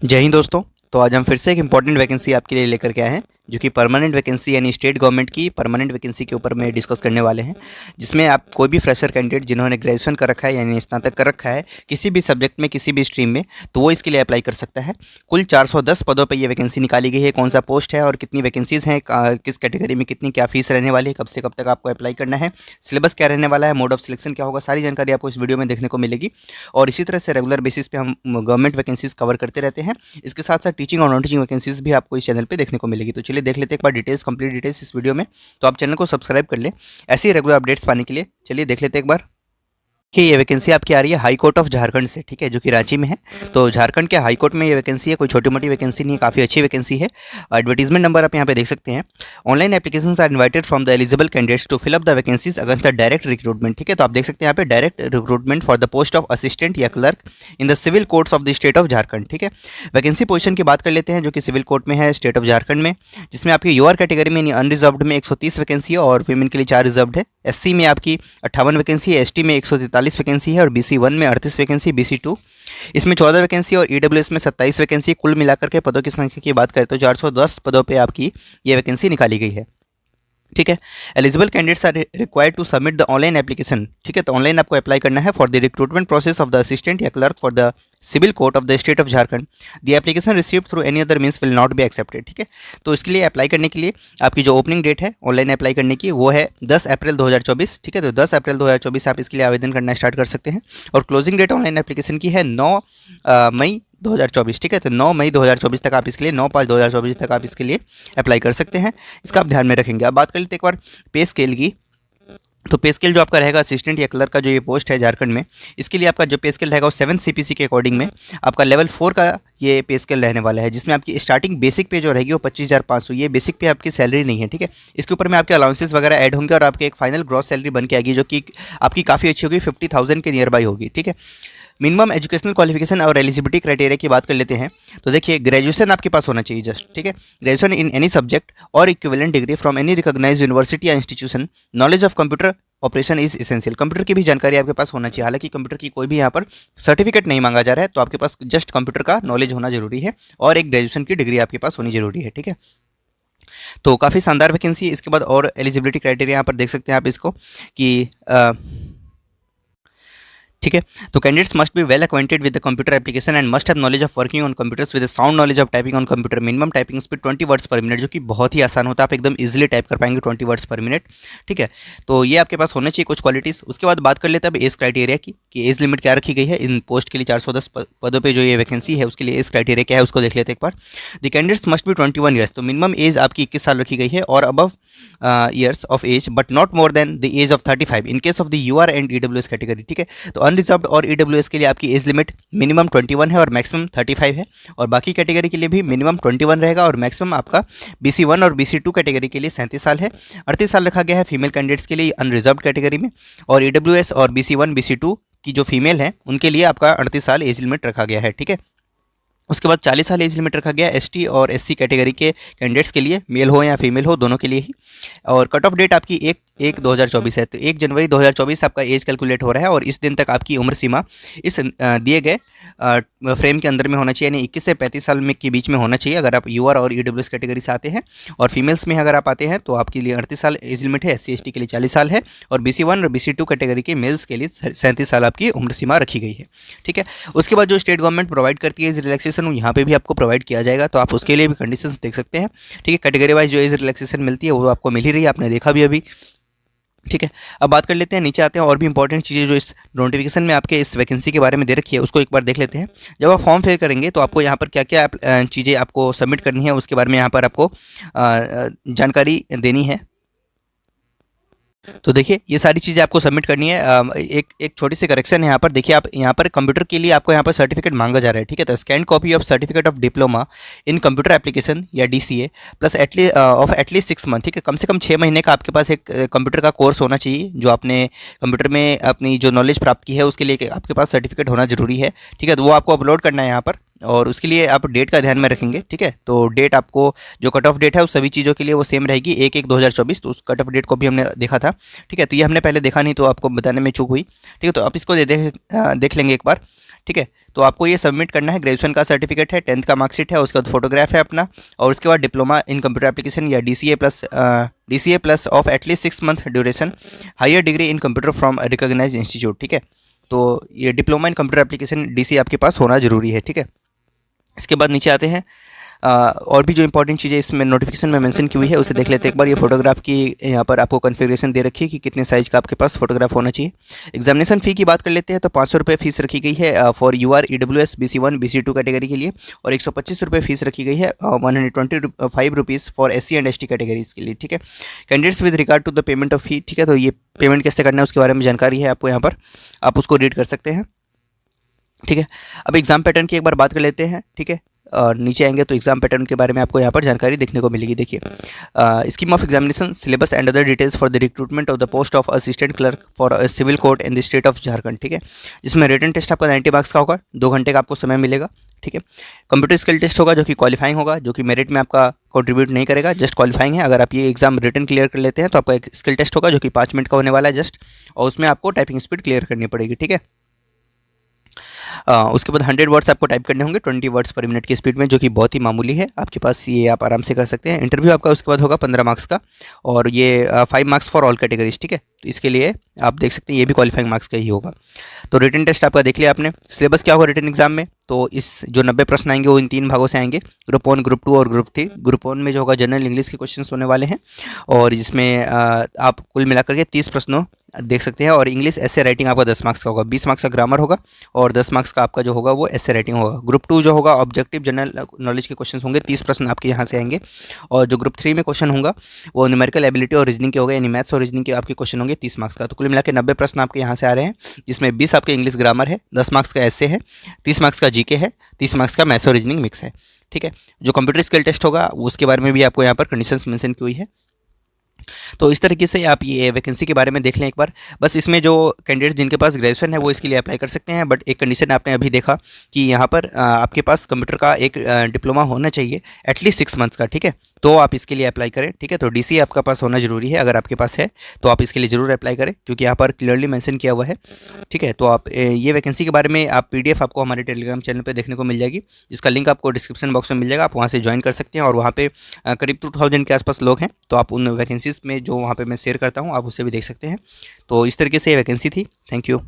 जय हिंद दोस्तों। तो आज हम फिर से एक इंपॉर्टेंट वैकेंसी आपके लिए लेकर के आए हैं, जो कि परमानेंट वैकेंसी यानी स्टेट गवर्नमेंट की परमानेंट वैकेंसी के ऊपर में डिस्कस करने वाले हैं। जिसमें आप कोई भी फ्रेशर कैंडिडेट जिन्होंने ग्रेजुएशन कर रखा है यानी स्नातक कर रखा है किसी भी सब्जेक्ट में किसी भी स्ट्रीम में, तो वो इसके लिए अप्लाई कर सकता है। कुल 410 पदों पर ये वैकेंसी निकाली गई है। कौन सा पोस्ट है और कितनी वैकेंसीज हैं, किस कैटेगरी में कितनी क्या फीस रहने वाली है, कब से कब तक आपको अप्लाई करना है, सिलेबस क्या रहने वाला है, मोड ऑफ सिलेक्शन क्या होगा, सारी जानकारी आपको इस वीडियो में देखने को मिलेगी। और इसी तरह से रेगुलर बेसिस पे हम गवर्नमेंट वैकेंसीज कवर करते रहते हैं। इसके साथ साथ टीचिंग और नॉन टीचिंग वैकेंसीज भी आपको इस चैनल पे देखने को मिलेगी। तो चलिए देख लेते हैं एक बार डिटेल्स, कंप्लीट डिटेल्स इस वीडियो में। तो आप चैनल को सब्सक्राइब कर ले ऐसे ही रेगुलर अपडेट्स पाने के लिए। चलिए देख लेते हैं एक बार कि ये वैकेंसी आपकी आ रही है हाई कोर्ट ऑफ झारखंड से, ठीक है, जो कि रांची में है। तो झारखंड के हाई कोर्ट में ये वैकेंसी है, कोई छोटी मोटी वैकेंसी नहीं है, काफ़ी अच्छी वैकेंसी है। एडवर्टीजमेंट नंबर आप यहाँ पे देख सकते हैं। Online applications are invited from the eligible candidates to fill up the vacancies against the direct recruitment, ठीक है। तो आप देख सकते हैं यहाँ पे direct recruitment for the post of assistant या clerk in the civil courts of the state of Jharkhand, ठीक है। वैकेंसी पोजीशन की बात कर लेते हैं, जो कि सिविल कोर्ट में है स्टेट ऑफ झारखंड में, जिसमें आपकी यूआर कैटेगरी में अनरिजर्व्ड में 130 वैकेंसी है और वीमेन के लिए 4 रिजर्व्ड है। एससी में आपकी 58 वैकेंसी है, एसटी में 143 वैकेंसी है और BC1 में 38 वैकेंसी, BC2 इसमें 14 वैकेंसी और ईडब्ल्यूएस में 27 वैकेंसी। कुल मिलाकर के पदों की संख्या की बात करें तो 410 पदों पे आपकी ये वैकेंसी निकाली गई है, ठीक है। Eligible candidates are required to submit the online application, ठीक है। तो ऑनलाइन आपको अप्लाई करना है for the recruitment process of the assistant या clerk for the civil court of the state of Jharkhand. The application received through any other means will not be accepted, ठीक है। तो इसके लिए अप्लाई करने के लिए आपकी जो ओपनिंग डेट है ऑनलाइन अप्लाई करने की वो है 10 अप्रैल 2024, ठीक है। तो 10 अप्रैल 2024 आप इसके लिए आवेदन करना स्टार्ट कर सकते हैं। और क्लोजिंग डेट ऑनलाइन एप्लीकेशन की है 9 मई 2024, ठीक है। तो 9 मई 2024 तक आप इसके लिए 9/5/2024 तक आप इसके लिए अप्लाई कर सकते हैं। इसका आप ध्यान में रखेंगे। अब बात कर लेते हैं एक बार पे स्केल की। तो पे स्केल जो आपका रहेगा असिस्टेंट या क्लर्क का जो ये पोस्ट है झारखंड में, इसके लिए आपका जो पे स्केल रहेगा वो 7 CPC के अकॉर्डिंग में आपका लेवल 4 का ये पे स्केल रहने वाला है, जिसमें आपकी स्टार्टिंग बेसिक पे जो रहेगी वो 25,500। ये बेसिक पे आपकी सैलरी नहीं है, ठीक है। इसके ऊपर में आपके अलाउंसेस वगैरह ऐड होंगे और आपके एक फाइनल ग्रॉस सैलरी बन के आएगी, जो कि आपकी काफ़ी अच्छी होगी, 50,000 के नियर बाई होगी, ठीक है। मिनिमम एजुकेशनल क्वालिफिकेशन और एलिजिबिलिटी क्राइटेरिया की बात कर लेते हैं। तो देखिए ग्रेजुएशन आपके पास होना चाहिए जस्ट, ठीक है। ग्रेजुएशन इन एनी सब्जेक्ट और equivalent degree from any recognized university या institution. Knowledge of computer operation is essential. Computer की भी जानकारी आपके पास होना चाहिए। हालांकि कंप्यूटर की कोई भी यहाँ पर सर्टिफिकेट नहीं मांगा जा रहा है, तो आपके पास जस्ट कंप्यूटर का नॉलेज होना जरूरी है और एक ग्रेजुएशन की डिग्री आपके पास होनी जरूरी है, ठीक है। तो काफ़ी शानदार वैकेंसी है। इसके बाद और एलिजिबिलिटी क्राइटेरिया यहाँ पर देख सकते हैं आप इसको कि ठीक है। तो candidates must be well acquainted with the computer application and must have knowledge of working on computers with sound knowledge of typing on computer. Minimum typing speed 20 words per minute, जो कि बहुत ही आसान होता है। आप एकदम इजीली टाइप कर पाएंगे 20 वर्ड्स पर मिनट, ठीक है। तो ये आपके पास होना चाहिए कुछ क्वालिटीज़। उसके बाद बात कर लेते हैं अब एज क्राइटेरिया की कि एज लिमिट क्या रखी गई है इन पोस्ट के लिए। 410 पदों पर जो ये वैकेंसी है उसके लिए एज क्राइटेरिया क्या है उसको देख लेते हैं एक बार। The candidates must be 21 years. तो मिनिमम एज आपकी 21 साल रखी गई है और above years of age but not more than the age of 35 in case of the UR and EWS category, ठीक है। तो अनरिजर्व्ड और ईडब्ल्यूएस के लिए आपकी एज लिमिट मिनिमम 21 है और मैक्सिमम 35 है, और बाकी कैटेगरी के लिए भी मिनिमम 21 रहेगा और मैक्सिमम आपका BC1 और BC2 कैटेगरी के लिए 37 साल है। 38 साल रखा गया है फीमेल कैंडिडेट्स के लिए अनरिजर्व्ड कैटेगरी में, और ईडब्ल्यूएस और BC1 BC2 की जो फीमेल है उनके लिए आपका 38 साल एज लिमिट रखा गया है, ठीक है। उसके बाद 40 साल एज लिमिट रखा गया ST और SC कैटेगरी के कैंडिडेट्स के लिए, मेल हो या फीमेल हो दोनों के लिए ही। और कट ऑफ डेट आपकी 1/1/2024 है। तो 1 जनवरी 2024 आपका एज कैलकुलेट हो रहा है और इस दिन तक आपकी उम्र सीमा इस दिए गए फ्रेम के अंदर में होना चाहिए, यानी 21 से 35 साल में के बीच में होना चाहिए अगर आप यूआर और ईडब्ल्यूएस कैटेगरी से आते हैं। और फीमेल्स में अगर आप आते हैं तो आपके लिए 38 साल एज लिमिट है, SC ST के लिए 40 साल है, और BC1 और BC2 कैटेगरी के मेल्स के लिए 37 साल आपकी उम्र सीमा रखी गई है, ठीक है। उसके बाद जो स्टेट गवर्नमेंट प्रोवाइड करती है एज रिलैक्सेशन, यहाँ पे भी आपको प्रोवाइड किया जाएगा, तो आप उसके लिए भी कंडीशंस देख सकते हैं, ठीक है। कैटेगरी वाइज जो एज रिलैक्सेशन मिलती है वो आपको मिल ही रही है, आपने देखा भी अभी, ठीक है। अब बात कर लेते हैं, नीचे आते हैं और भी इंपॉर्टेंट चीज़ें जो इस नोटिफिकेशन में आपके इस वैकेंसी के बारे में दे रखी है उसको एक बार देख लेते हैं। जब आप फॉर्म फिल करेंगे तो आपको यहाँ पर क्या क्या चीज़ें आपको सबमिट करनी है उसके बारे में यहाँ पर आपको जानकारी देनी है। तो देखिए ये सारी चीज़ें आपको सबमिट करनी है। एक छोटी सी करेक्शन है यहाँ पर। देखिए आप यहाँ पर कंप्यूटर के लिए आपको यहाँ पर सर्टिफिकेट मांगा जा रहा है, ठीक है। तो scan copy of certificate of diploma in computer application या DCA प्लस एटलीस्ट 6 मंथ, ठीक है। कम से कम 6 महीने का आपके पास एक कंप्यूटर का कोर्स होना चाहिए। जो आपने कंप्यूटर में अपनी जो नॉलेज प्राप्त की है उसके लिए आपके पास सर्टिफिकेट होना जरूरी है, ठीक है। तो वो आपको अपलोड करना है यहाँ पर, और उसके लिए आप डेट का ध्यान में रखेंगे, ठीक है। तो डेट आपको जो कट ऑफ डेट है उस सभी चीज़ों के लिए वो सेम रहेगी 1/1/2024। तो उस कट ऑफ डेट को भी हमने देखा था, ठीक है। तो ये हमने पहले देखा नहीं तो आपको बताने में चूक हुई, ठीक है। तो आप इसको देख लेंगे एक बार, ठीक है। तो आपको ये सबमिट करना है, ग्रेजुएशन का सर्टिफिकेट है, 10th का मार्कशीट है, उसके बाद फोटोग्राफ है अपना, और उसके बाद डिप्लोमा इन कंप्यूटर एप्लीकेशन या DCA plus of at least 6 month duration, higher degree in computer from recognised institute, ठीक है। तो ये diploma in computer application DCA आपके पास होना जरूरी है, ठीक है। इसके बाद नीचे आते हैं, और भी जो इंपॉर्टेंट चीज़ें इसमें नोटिफिकेशन में मेंशन की हुई है उसे देख लेते हैं एक बार। ये फोटोग्राफ की यहाँ पर आपको कॉन्फ़िगरेशन दे रखी है कि कितने साइज़ का आपके पास फोटोग्राफ होना चाहिए। एग्जामिनेशन फ़ी की बात कर लेते हैं तो 500 रुपये फीस रखी गई है for UR EWS BC1 BC2 category के लिए, और 125 रुपये फीस रखी गई है 125 rupees for SC and ST categories के लिए, ठीक है। Candidates with regard to the payment of fee, ठीक है, तो ये पेमेंट कैसे करना है उसके बारे में जानकारी है आपको यहाँ पर, आप उसको रीड कर सकते हैं, ठीक है। अब एग्जाम पैटर्न की एक बार बात कर लेते हैं, ठीक है। और नीचे आएंगे तो एग्जाम पैटर्न के बारे में आपको यहाँ पर जानकारी देखने को मिलेगी। देखिए, scheme of examination, syllabus and other details for the recruitment of the post of assistant clerk for civil court in the state of Jharkhand, ठीक है। जिसमें रिटन टेस्ट आपका 90 मार्क्स का होगा, 2 घंटे का आपको समय मिलेगा, ठीक है। कंप्यूटर स्किल टेस्ट होगा जो कि क्वालिफाइंग होगा, जो कि मेरिट में आपका कंट्रीब्यूट नहीं करेगा, जस्ट क्वालिफाइंग है। अगर आप ये एग्जाम रिटन क्लियर कर लेते हैं तो आपका एक स्किल टेस्ट होगा जो कि 5 मिनट का होने वाला है जस्ट, और उसमें आपको टाइपिंग स्पीड क्लियर करनी पड़ेगी, ठीक है। उसके बाद 100 वर्ड्स आपको टाइप करने होंगे 20 वर्ड्स पर मिनट की स्पीड में, जो कि बहुत ही मामूली है आपके पास, ये आप आराम से कर सकते हैं। इंटरव्यू आपका उसके बाद होगा 15 मार्क्स का, और ये 5 मार्क्स फॉर ऑल कैटेगरीज, ठीक है। तो इसके लिए आप देख सकते हैं ये भी क्वालिफाइंग मार्क्स का ही होगा। तो रिटन टेस्ट आपका देख लिया आपने। सिलेबस क्या होगा रिटन एग्जाम में, तो इस जो 90 प्रश्न आएंगे वो इन 3 भागों से आएंगे, ग्रुप 1, ग्रुप 2 और ग्रुप 3। ग्रुप 1 में जो होगा जनरल इंग्लिश के क्वेश्चन होने वाले हैं, और जिसमें आप कुल मिलाकर के 30 प्रश्नों देख सकते हैं, और इंग्लिश ऐसे राइटिंग आपका 10 मार्क्स का होगा, 20 मार्क्स का ग्रामर होगा, और 10 मार्क्स का आपका जो होगा वो ऐसे राइटिंग होगा। ग्रुप 2 जो होगा ऑब्जेक्टिव जनरल नॉलेज के क्वेश्चन होंगे, 30 प्रश्न आपके यहाँ से आएंगे, और जो ग्रुप 3 में क्वेश्चन होगा वो न्यूमेरिकल एबिलिटी और रीजनिंग के होगा, यानी मैथ्स और रीजनिंग के आपके क्वेश्चन होंगे 30 मार्क्स का। तो कुल मिला के 90 प्रश्न आपके यहाँ से आ रहे हैं, जिसमें 20 आपके इंग्लिश ग्रामर है, 10 मार्क्स का ऐसे है, 30 मार्क्स का जीके है, 30 मार्क्स का मैथ्स और रीजनिंग मिक्स है, ठीक है। जो कंप्यूटर स्किल टेस्ट होगा उसके बारे में भी आपको यहाँ पर कंडीशंस मेंशन की हुई है। तो इस तरीके से आप ये वैकेंसी के बारे में देख लें एक बार। बस इसमें जो कैंडिडेट्स जिनके पास ग्रेजुएशन है वो इसके लिए अप्लाई कर सकते हैं, बट एक कंडीशन आपने अभी देखा कि यहाँ पर आपके पास कंप्यूटर का एक डिप्लोमा होना चाहिए एटलीस्ट 6 मंथ्स का, ठीक है, तो आप इसके लिए अप्लाई करें, ठीक है। तो DCA आपका पास होना जरूरी है, अगर आपके पास है तो आप इसके लिए ज़रूर अप्लाई करें, क्योंकि यहाँ पर क्लियरली मेंशन किया हुआ है, ठीक है। तो आप ये वैकेंसी के बारे में आप PDF आपको हमारे टेलीग्राम चैनल पे देखने को मिल जाएगी, जिसका लिंक आपको डिस्क्रिप्शन बॉक्स में मिल जाएगा, आप वहाँ से ज्वाइन कर सकते हैं, और वहाँ पे करीब 2000 के आसपास लोग हैं, तो आप उन वैकेंसीज़ में जो वहाँ पे मैं शेयर करता हूँ आप उसे भी देख सकते हैं। तो इस तरीके से ये वैकेंसी थी। Thank you.